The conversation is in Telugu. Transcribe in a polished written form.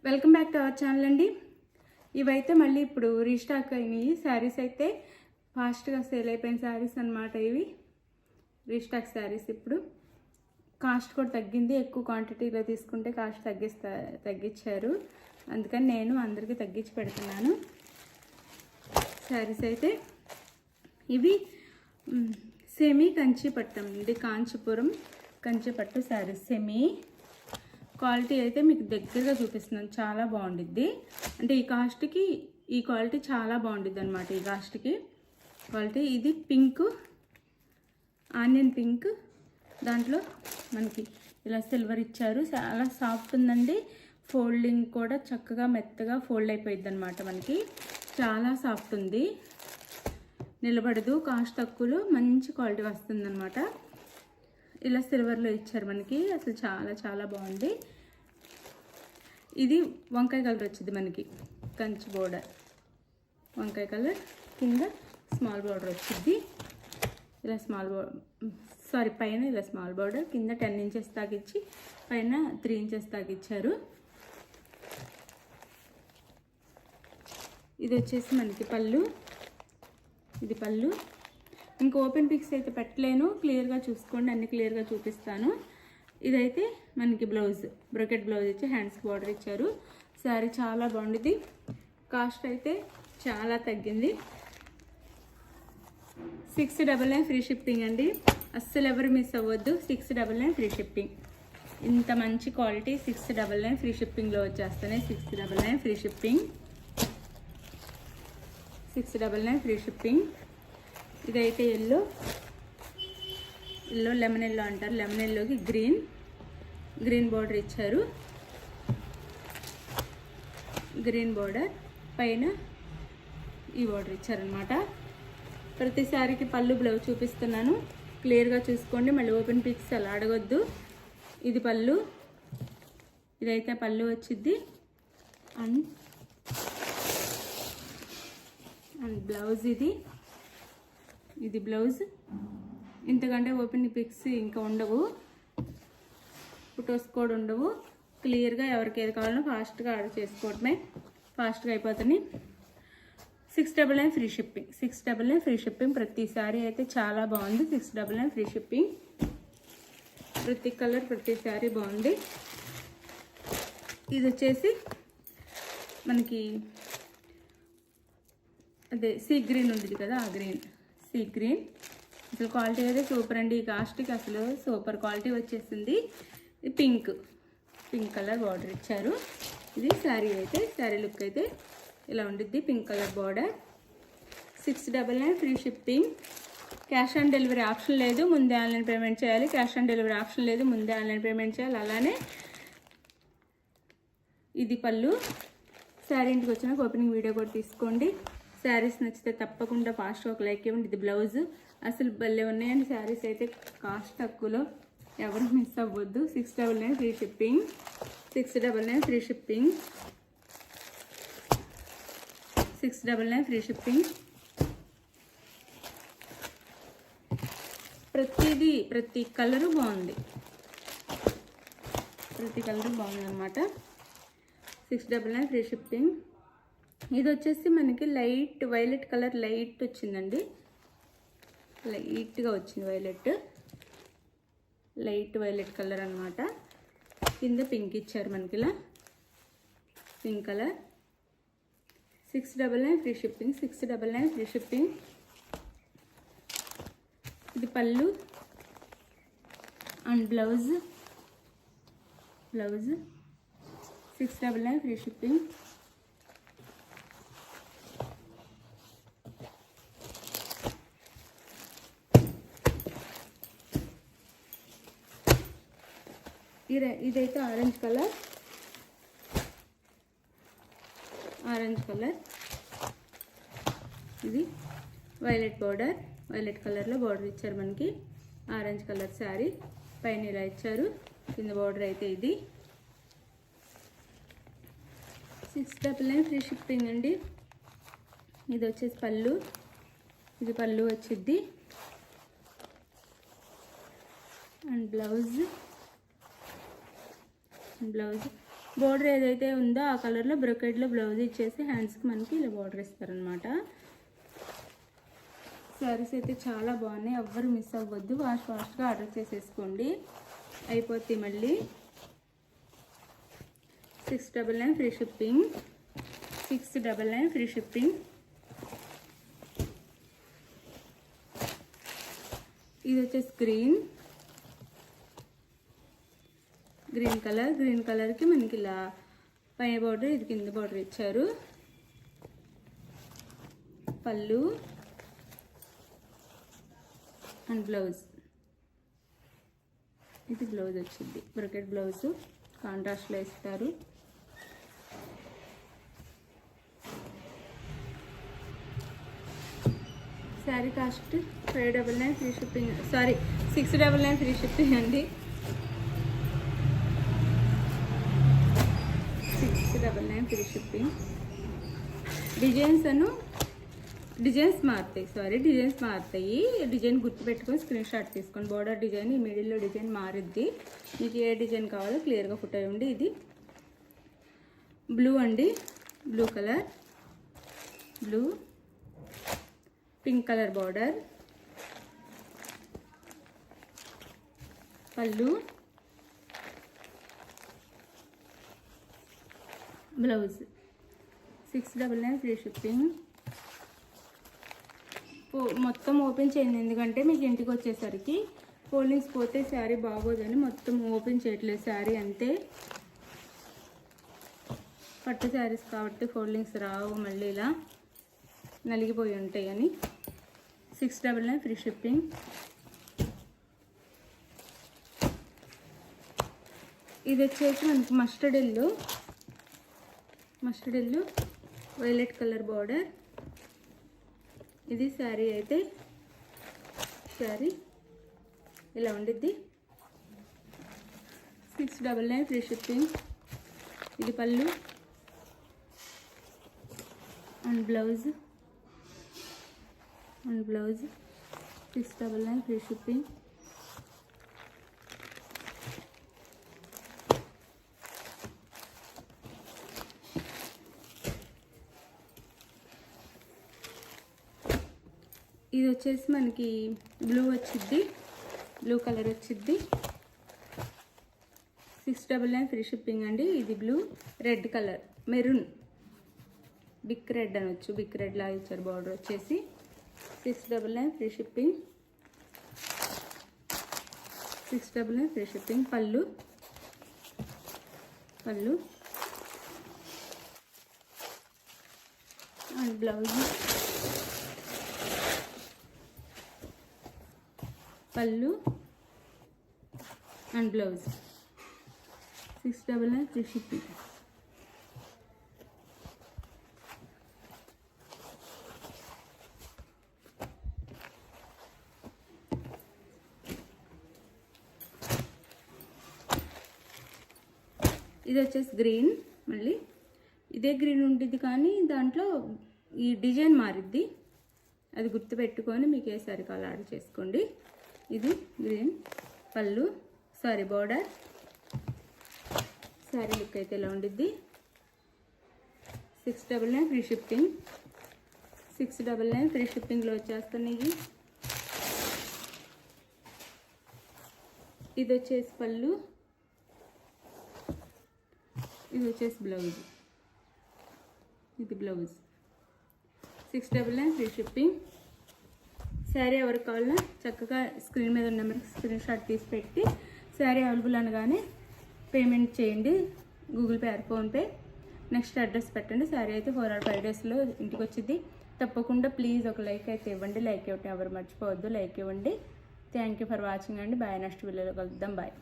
Welcome back to our channel అండి. ఇవైతే మళ్ళీ ఇప్పుడు రీస్టాక్ అయినాయి శారీస్. అయితే ఫాస్ట్గా సేల్ అయిపోయిన శారీస్ అన్నమాట. ఇవి రీస్టాక్ శారీస్. ఇప్పుడు కాస్ట్ కూడా తగ్గింది. ఎక్కువ క్వాంటిటీలో తీసుకుంటే కాస్ట్ తగ్గించారు. అందుకని నేను అందరికీ తగ్గించి పెడుతున్నాను శారీస్. అయితే ఇవి సెమీ కంచిపట్టం ఇది, కాంచీపురం కంచిపట్టు శారీస్. సెమీ క్వాలిటీ అయితే మీకు దగ్గరగా చూపిస్తున్నాను. చాలా బాగుండిద్ది. అంటే ఈ కాస్ట్కి ఈ క్వాలిటీ చాలా బాగుండిద్ది అనమాట. ఈ కాస్ట్కి క్వాలిటీ. ఇది పింక్, ఆనియన్ పింక్. దాంట్లో మనకి ఇలా సిల్వర్ ఇచ్చారు. చాలా సాఫ్ట్ ఉందండి. ఫోల్డింగ్ కూడా చక్కగా మెత్తగా ఫోల్డ్ అయిపోయింది అనమాట. మనకి చాలా సాఫ్ట్ ఉంది, నిలబడదు. కాస్ట్ తక్కువలో మంచి క్వాలిటీ వస్తుంది అనమాట. ఇలా సిల్వర్లో ఇచ్చారు మనకి. అసలు చాలా చాలా బాగుంది. ఇది వంకాయ కలర్ వచ్చింది మనకి. కంచి బోర్డర్ వంకాయ కలర్, కింద స్మాల్ బోర్డర్ వచ్చింది. ఇలా పైన ఇలా స్మాల్ బోర్డర్, కింద 10 ఇంచెస్ తాకిచ్చి పైన 3 ఇంచెస్ తాకిచ్చారు. ఇది వచ్చేసి మనకి పళ్ళు. ఇది పళ్ళు. ఇంకా ఓపెన్ పిక్స్ అయితే పెట్టలేను, క్లియర్గా చూసుకోండి. అన్ని క్లియర్గా చూపిస్తాను. ఇదైతే మనకి బ్లౌజ్, బ్రొకెట్ బ్లౌజ్ ఇచ్చి హ్యాండ్స్ బార్డర్ ఇచ్చారు. శారీ చాలా బాగుంది. కాస్ట్ అయితే చాలా తగ్గింది. 699 ఫ్రీ షిప్పింగ్ అండి. అస్సలు ఎవరు మిస్ అవ్వద్దు. 699 ఫ్రీ షిప్పింగ్. ఇంత మంచి క్వాలిటీ 699 ఫ్రీ షిప్పింగ్లో వచ్చేస్తున్నాయి. 699 ఫ్రీ షిప్పింగ్. 699 free shipping. ఇదైతే ఎల్లో లెమన్ ఎల్లో అంటారు. లెమన్ ఎల్లోకి గ్రీన్ బార్డర్ ఇచ్చారు. గ్రీన్ బార్డర్ పైన ఈ బార్డర్ ఇచ్చారనమాట. ప్రతి శారీకి పళ్ళు బ్లౌజ్ చూపిస్తున్నాను, క్లియర్గా చూసుకోండి. మళ్ళీ ఓపెన్ పిక్స్ అలా అడగొద్దు. ఇది పళ్ళు. ఇదైతే పళ్ళు వచ్చింది. అండ్ బ్లౌజ్ ఇది బ్లౌజ్. ఇంతకంటే ఓపెన్ పిక్స్ ఇంకా ఉండవు, ఫొటోస్ కూడా ఉండవు. క్లియర్గా ఎవరికి ఏది కావాలో ఫాస్ట్గా ఆర్డర్ చేసుకోవడమే. ఫాస్ట్గా అయిపోతుంది. 699 ఫ్రీ షిప్పింగ్. 699 free shipping. ప్రతి సారీ అయితే చాలా బాగుంది. 699 ఫ్రీ షిప్పింగ్. ప్రతి కలర్ ప్రతి సారీ బాగుంది. ఇది వచ్చేసి మనకి అదే సీ గ్రీన్ ఉంది కదా, ఆ గ్రీన్, సీ గ్రీన్. అసలు క్వాలిటీ అయితే సూపర్ అండి. ఈ కాస్ట్కి అసలు సూపర్ క్వాలిటీ వచ్చేసింది. ఇది పింక్ కలర్ బార్డర్ ఇచ్చారు. ఇది శారీ అయితే, శారీ లుక్ అయితే ఇలా ఉండిద్ది. Pink colour border. 699 free shipping. Cash on delivery option లేదు, ముందే ఆన్లైన్ పేమెంట్ చేయాలి. క్యాష్ ఆన్ డెలివరీ ఆప్షన్ లేదు, ముందే ఆన్లైన్ పేమెంట్ చేయాలి. అలానే ఇది పళ్ళు. శారీ ఇంటికి వచ్చినాక ఓపెనింగ్ వీడియో కూడా తీసుకోండి. శారీస్ నచ్చితే తప్పకుండా ఫాస్ట్గా ఒక లైక్ ఇవ్వండి. ఇది బ్లౌజ్. అసలు భలే ఉన్నాయండి శారీస్ అయితే. కాస్ట్ తక్కువలో ఎవరు మిస్ అవ్వద్దు. 699 free shipping. 699 free shipping. 699 free shipping. ప్రతి కలరు బాగుంది. ప్రతి కలరు బాగుంది అనమాట. 699 ఫ్రీ షిప్పింగ్. ఇది వచ్చేసి మనకి లైట్ వైలెట్ కలర్ లైట్ వచ్చిందండి. లైట్గా వచ్చింది లైట్ వైలెట్ కలర్ అనమాట. కింద పింక్ ఇచ్చారు మనకి, ఇలా pink colour. 699 free shipping. 699 free shipping. ఇది పళ్ళు అండ్ బ్లౌజ్. 699 free shipping. ఇదైతే ఆరెంజ్ కలర్. ఇది వైలెట్ బార్డర్. వైలెట్ కలర్లో బార్డర్ ఇచ్చారు మనకి. ఆరెంజ్ కలర్ శారీ పైన ఇలా ఇచ్చారు. కింద బార్డర్ అయితే ఇది. 699 ఫ్రీ షిప్పింగ్ అండి. ఇది వచ్చేసి పళ్ళు. ఇది పళ్ళు వచ్చింది. అండ్ బ్లౌజ్ బోర్డర్ ఏదైతే ఉందో ఆ కలర్లో బ్రొకెట్లో బ్లౌజ్ ఇచ్చేసి హ్యాండ్స్కి మనకి ఇలా బోర్డర్ ఇస్తారనమాట. శారీస్ అయితే చాలా బాగున్నాయి, ఎవ్వరు మిస్ అవ్వద్దు, ఫాస్ట్గా ఆర్డర్ చేసేసుకోండి, అయిపోద్ది మళ్ళీ. 699 ఫ్రీ షిప్పింగ్, 699 ఫ్రీ షిప్పింగ్. ఇది వచ్చేసి గ్రీన్ కలర్, గ్రీన్ కలర్కి మనకి ఇలా పైన బార్డర్, ఇది కింద బార్డర్ ఇచ్చారు. పళ్ళు అండ్ బ్లౌజ్, ఇది బ్లౌజ్ వచ్చింది, బ్రొకెట్ బ్లౌజ్ కాంట్రాస్ట్లో ఇస్తారు. Sari cost 599 free shipping, sorry 699 free shipping అండి. 699 ఫ్రీ షిప్పింగ్. డిజైన్స్ మారుతాయి, డిజైన్ గుర్తుపెట్టుకొని స్క్రీన్ షాట్ తీసుకోండి. బోర్డర్ డిజైన్, ఈ మిడిల్లో డిజైన్ మారుద్ది, మీకు ఏ డిజైన్ కావాలో క్లియర్గా ఫోటో ఇవ్వండి. ఇది బ్లూ అండి, blue colour, blue pink colour border, పళ్ళు, బ్లౌజ్. 699 free shipping. మొత్తం ఓపెన్ చేయండి, ఎందుకంటే మీకు ఇంటికి వచ్చేసరికి ఫోల్డింగ్స్ పోతే శారీ బాగోదని మొత్తం ఓపెన్ చేయట్లేదు శారీ అంతే. పట్టు శారీస్ కాబట్టి ఫోల్డింగ్స్ రావు, మళ్ళీ ఇలా నలిగిపోయి ఉంటాయి అని. 699 ఫ్రీ షిప్పింగ్. ఇది వచ్చేసి మనకి mustard yellow violet colour border. ఇది శారీ అయితే శారీ ఇలా ఉండిద్ది. 699 ఫ్రీ షిప్పింగ్. ఇది పళ్ళు అండ్ బ్లౌజ్ 699 ఫ్రీ షిప్పింగ్. ఇది వచ్చేసి మనకి బ్లూ వచ్చిద్ది, బ్లూ కలర్ వచ్చిద్ది. 699 ఫ్రీ షిప్పింగ్ అండి. ఇది blue, red colour, maroon, big red అనొచ్చు, బిగ్ రెడ్ లాగా ఇచ్చారు బార్డర్ వచ్చేసి. 699 free shipping. 699 free shipping. Pallu and blouse, pallu and blouse. 699 free shipping. ఇది వచ్చేసి గ్రీన్, మళ్ళీ ఇదే గ్రీన్ ఉంటుంది కానీ దాంట్లో ఈ డిజైన్ మారిద్ది, అది గుర్తుపెట్టుకొని మీకు ఏ సారీ కావాలో ఆర్డర్ చేసుకోండి. ఇది గ్రీన్, పళ్ళు, సారీ బార్డర్, సారీ లుక్ అయితే ఇలా ఉండిద్ది. 699 ఫ్రీ షిప్పింగ్. 699 ఫ్రీ షిప్పింగ్లో వచ్చేస్తున్నాయి. ఇది వచ్చేసి పళ్ళు, ఇది వచ్చేసి బ్లౌజ్, ఇది బ్లౌజ్. 699 free shipping. శారీ ఎవరికి కావాలన్నా చక్కగా స్క్రీన్ మీద ఉన్న నెంబర్కి స్క్రీన్ షాట్ తీసి పెట్టి శారీ అవైలబుల్ అనగానే పేమెంట్ చేయండి, Google pay are PhonePe. Next address పెట్టండి. శారీ అయితే 4 or 5 daysలో ఇంటికి వచ్చింది. తప్పకుండా ప్లీజ్ ఒక లైక్ అయితే ఇవ్వండి, లైక్ ఇవ్వటం ఎవరు మర్చిపోవద్దు, లైక్ ఇవ్వండి. థ్యాంక్ యూ ఫర్ వాచింగ్ అండి. బాయ్, నెక్స్ట్ వీడియోలో కలుద్దాం, బాయ్.